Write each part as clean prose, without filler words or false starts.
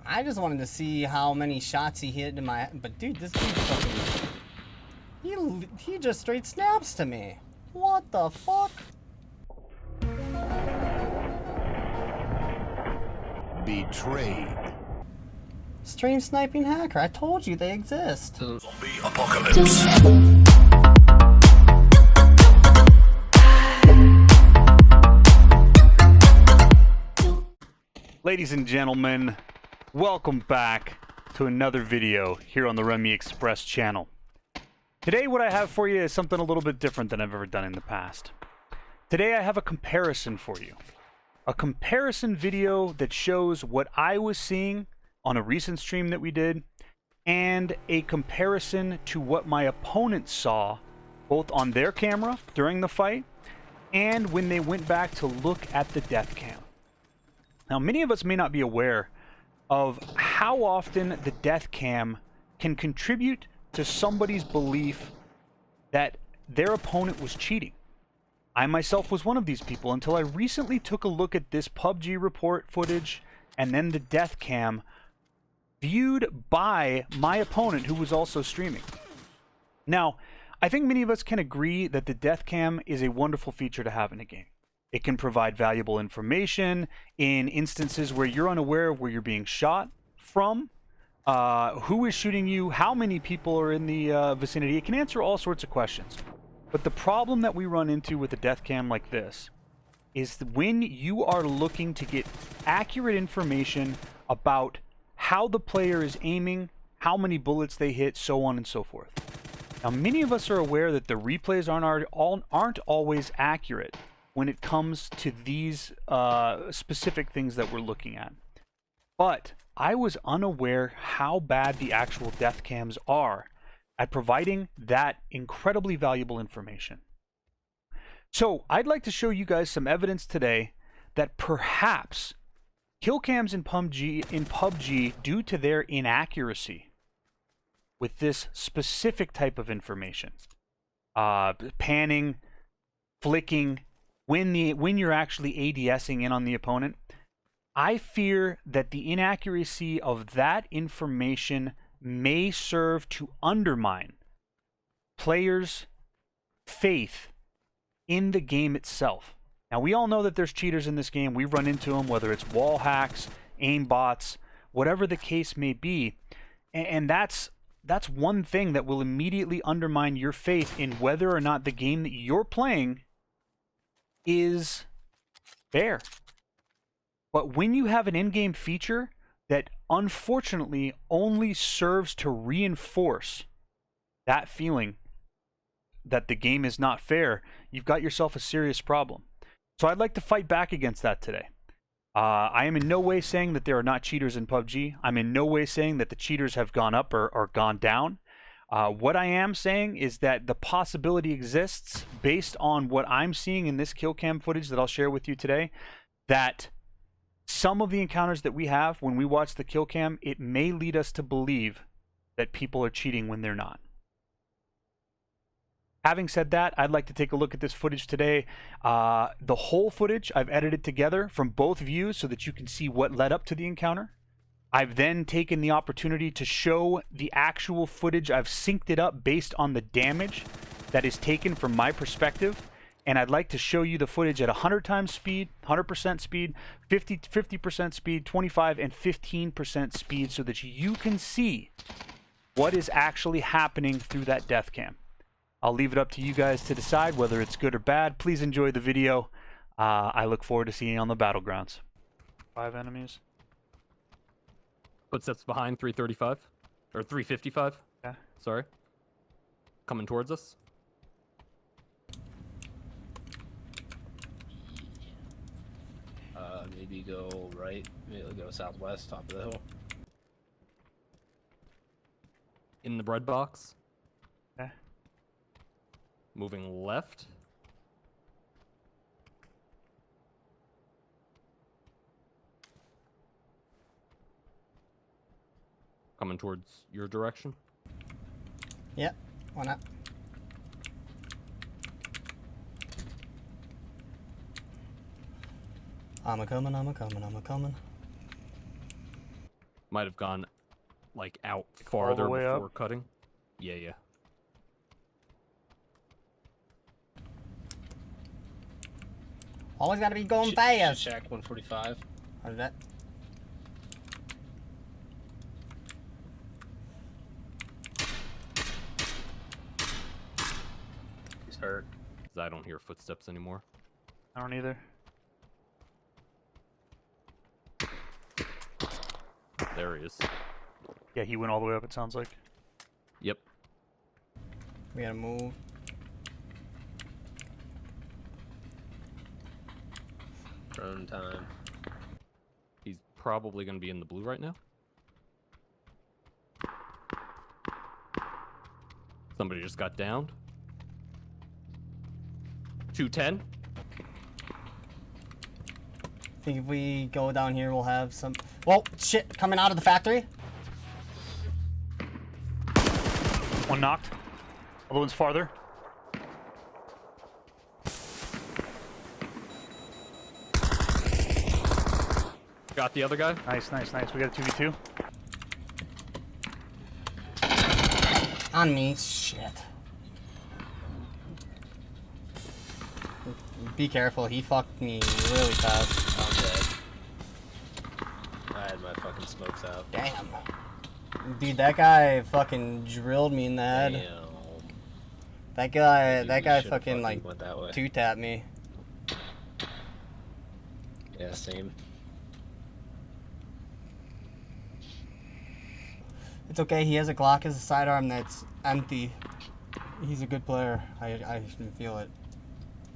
I just wanted to see how many shots he hit in my... But dude, this dude fucking... He just straight snaps to me. What the fuck? Betrayed. Stream sniping hacker. I told you they exist. Zombie apocalypse. Ladies and gentlemen, welcome back to another video here on the Remy Express channel. Today what I have for you is something a little bit different than I've ever done in the past. Today I have a comparison for you. A comparison video that shows what I was seeing on a recent stream that we did, and a comparison to what my opponent saw both on their camera during the fight and when they went back to look at the death cam. Now, many of us may not be aware of how often the death cam can contribute to somebody's belief that their opponent was cheating. I myself was one of these people until I recently took a look at this PUBG report footage and then the death cam viewed by my opponent who was also streaming. Now, I think many of us can agree that the death cam is a wonderful feature to have in a game. It can provide valuable information in instances where you're unaware of where you're being shot from, who is shooting you, how many people are in the vicinity. It can answer all sorts of questions. But the problem that we run into with a death cam like this is that when you are looking to get accurate information about how the player is aiming, how many bullets they hit, so on and so forth. Now, many of us are aware that the replays aren't always accurate when it comes to these specific things that we're looking at. But I was unaware how bad the actual death cams are at providing that incredibly valuable information. So I'd like to show you guys some evidence today that perhaps kill cams in PUBG, due to their inaccuracy with this specific type of information, panning, flicking, when you're actually ADSing in on the opponent, I fear that the inaccuracy of that information may serve to undermine players' faith in the game itself. Now, we all know that there's cheaters in this game. We run into them, whether it's wall hacks, aim bots, whatever the case may be. And that's one thing that will immediately undermine your faith in whether or not the game that you're playing is fair. But when you have an in-game feature that unfortunately only serves to reinforce that feeling that the game is not fair, you've got yourself a serious problem. So I'd like to fight back against that today. I am in no way saying that there are not cheaters in PUBG. I'm in no way saying that the cheaters have gone up or gone down. What I am saying is that the possibility exists, based on what I'm seeing in this kill cam footage that I'll share with you today, that some of the encounters that we have when we watch the kill cam, it may lead us to believe that people are cheating when they're not. Having said that, I'd like to take a look at this footage today. The whole footage I've edited together from both views so that you can see what led up to the encounter. I've then taken the opportunity to show the actual footage. I've synced it up based on the damage that is taken from my perspective. And I'd like to show you the footage at 100 times speed, 100% speed, 50% speed, 25 and 15% speed, so that you can see what is actually happening through that death cam. I'll leave it up to you guys to decide whether it's good or bad. Please enjoy the video. I look forward to seeing you on the battlegrounds. 5 enemies. Footsteps behind 335 or 355. Yeah. Sorry. Coming towards us. Maybe go right, maybe go southwest, top of the hill. In the bread box. Yeah. Moving left. Coming towards your direction. Yep, why not? I'm a coming. Might have gone, like, out farther way before up? cutting. Yeah. Always gotta be going Should fast. check 145. What is that? He's hurt. 'Cause I don't hear footsteps anymore. I don't either. There he is. Yeah, he went all the way up, it sounds like. Yep. We gotta move. Drone time. He's probably going to be in the blue right now. Somebody just got downed. 210. Think if we go down here, we'll have some. Whoa, shit! Coming out of the factory. One knocked. Other one's farther. Got the other guy. Nice. We got a 2v2. On me, shit. Be careful, he fucked me really fast. I'm dead. I had my fucking smokes out. Damn. Dude, that guy fucking drilled me in the head. Damn. That guy, Dude, that we guy should've fucking like went that way. two-tapped me. Yeah, same. It's okay, he has a Glock as a sidearm that's empty. He's a good player. I can feel it.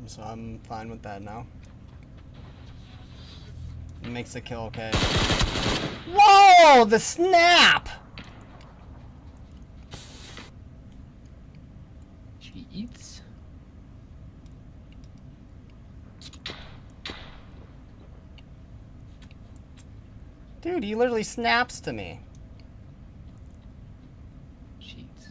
So I'm fine with that now. It makes the kill okay. Whoa! The snap! Cheats. Dude, he literally snaps to me. Cheats.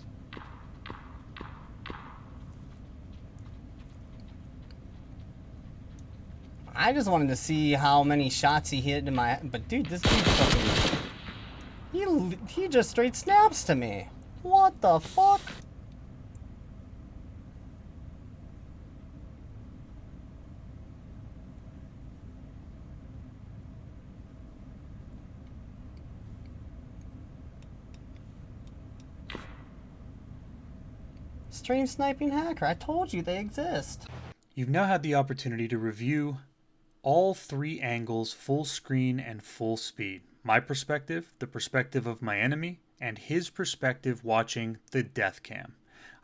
I just wanted to see how many shots he hit in my. But dude, this dude fucking. He just straight snaps to me. What the fuck? Stream sniping hacker. I told you they exist. You've now had the opportunity to review all three angles, full screen and full speed. My perspective, the perspective of my enemy, and his perspective watching the death cam.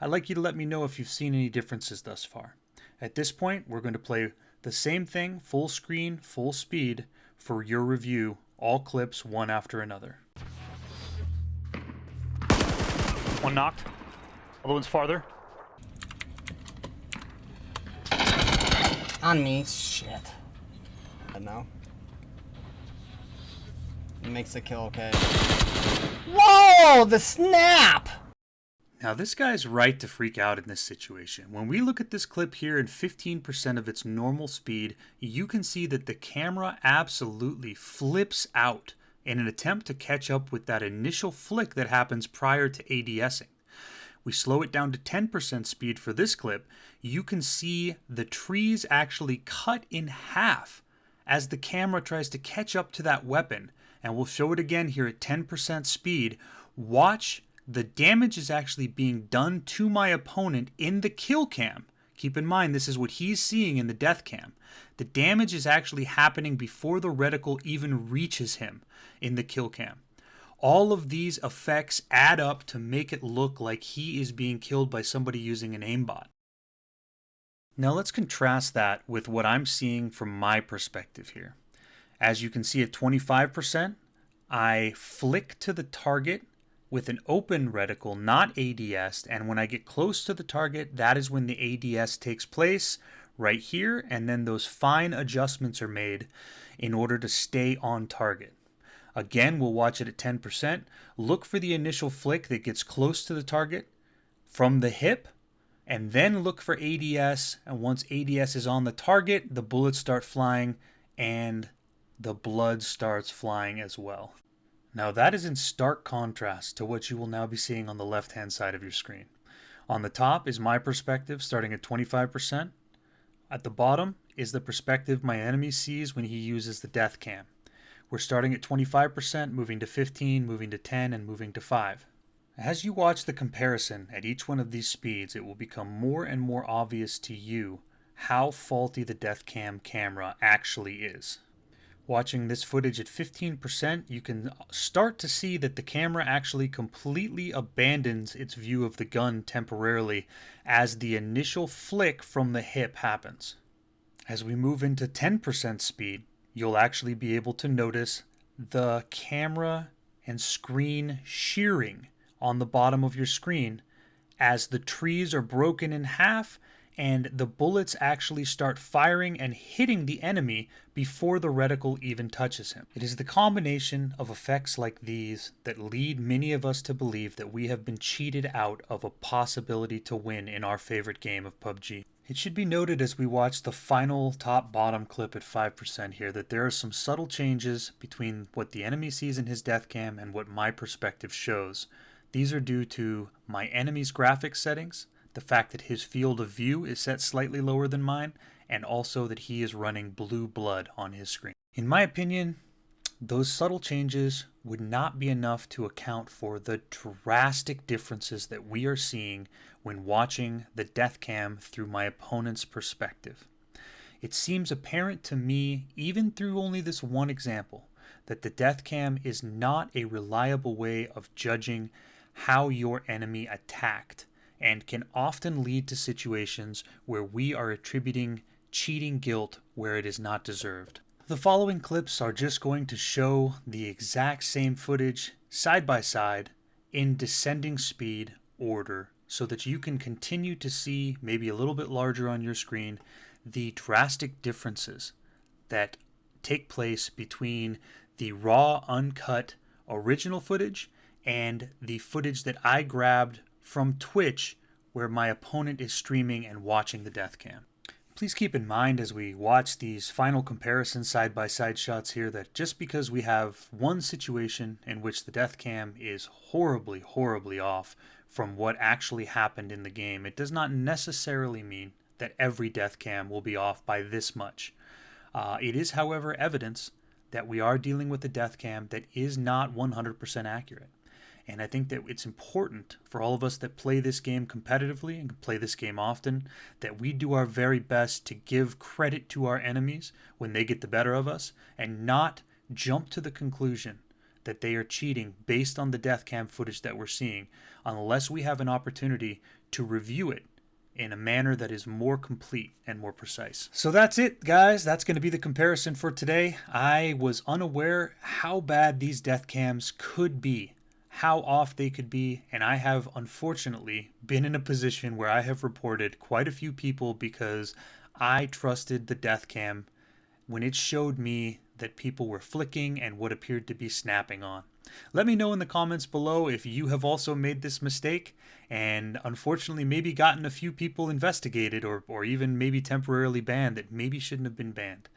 I'd like you to let me know if you've seen any differences thus far. At this point, we're going to play the same thing, full screen, full speed, for your review, all clips one after another. One knocked. Other one's farther. On me, shit. No. It makes the kill okay. Whoa! The snap! Now this guy's right to freak out in this situation. When we look at this clip here in 15% of its normal speed, you can see that the camera absolutely flips out in an attempt to catch up with that initial flick that happens prior to ADSing. We slow it down to 10% speed for this clip. You can see the trees actually cut in half as the camera tries to catch up to that weapon. And we'll show it again here at 10% speed. Watch, the damage is actually being done to my opponent in the kill cam. Keep in mind, this is what he's seeing in the death cam. The damage is actually happening before the reticle even reaches him in the kill cam. All of these effects add up to make it look like he is being killed by somebody using an aimbot. Now let's contrast that with what I'm seeing from my perspective here. As you can see at 25%, I flick to the target with an open reticle, not ADS, and when I get close to the target, that is when the ADS takes place right here, and then those fine adjustments are made in order to stay on target. Again, we'll watch it at 10%. Look for the initial flick that gets close to the target from the hip, and then look for ADS, and once ADS is on the target, the bullets start flying and the blood starts flying as well. Now that is in stark contrast to what you will now be seeing on the left-hand side of your screen. On the top is my perspective starting at 25%. At the bottom is the perspective my enemy sees when he uses the Death Cam. We're starting at 25%, moving to 15, moving to 10, and moving to 5. As you watch the comparison at each one of these speeds, it will become more and more obvious to you how faulty the Death Cam camera actually is. Watching this footage at 15%, you can start to see that the camera actually completely abandons its view of the gun temporarily as the initial flick from the hip happens. As we move into 10% speed, you'll actually be able to notice the camera and screen shearing on the bottom of your screen as the trees are broken in half and the bullets actually start firing and hitting the enemy before the reticle even touches him. It is the combination of effects like these that lead many of us to believe that we have been cheated out of a possibility to win in our favorite game of PUBG. It should be noted as we watch the final top-bottom clip at 5% here that there are some subtle changes between what the enemy sees in his death cam and what my perspective shows. These are due to my enemy's graphics settings, the fact that his field of view is set slightly lower than mine, and also that he is running blue blood on his screen. In my opinion, those subtle changes would not be enough to account for the drastic differences that we are seeing when watching the death cam through my opponent's perspective. It seems apparent to me, even through only this one example, that the death cam is not a reliable way of judging how your enemy attacked, and can often lead to situations where we are attributing cheating guilt where it is not deserved. The following clips are just going to show the exact same footage side by side in descending speed order so that you can continue to see, maybe a little bit larger on your screen, the drastic differences that take place between the raw, uncut original footage and the footage that I grabbed from Twitch where my opponent is streaming and watching the death cam. Please keep in mind as we watch these final comparison side-by-side shots here that just because we have one situation in which the death cam is horribly, horribly off from what actually happened in the game, it does not necessarily mean that every death cam will be off by this much. It is, however, evidence that we are dealing with a death cam that is not 100% accurate. And I think that it's important for all of us that play this game competitively and play this game often, that we do our very best to give credit to our enemies when they get the better of us and not jump to the conclusion that they are cheating based on the death cam footage that we're seeing unless we have an opportunity to review it in a manner that is more complete and more precise. So that's it, guys. That's going to be the comparison for today. I was unaware how bad these death cams could be, how off they could be, and I have unfortunately been in a position where I have reported quite a few people because I trusted the death cam when it showed me that people were flicking and what appeared to be snapping on. Let me know in the comments below if you have also made this mistake and unfortunately maybe gotten a few people investigated or even maybe temporarily banned that maybe shouldn't have been banned.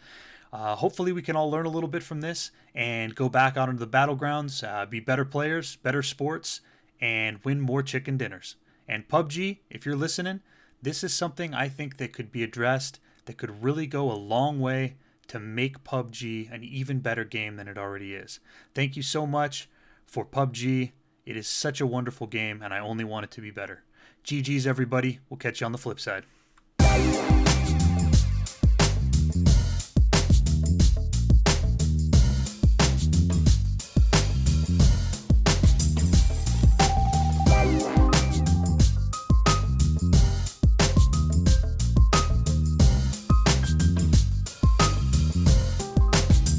Hopefully we can all learn a little bit from this and go back out into the battlegrounds, be better players, better sports, and win more chicken dinners. And PUBG, if you're listening, this is something I think that could be addressed, that could really go a long way to make PUBG an even better game than it already is. Thank you so much for PUBG. It is such a wonderful game, and I only want it to be better. GG's, everybody. We'll catch you on the flip side.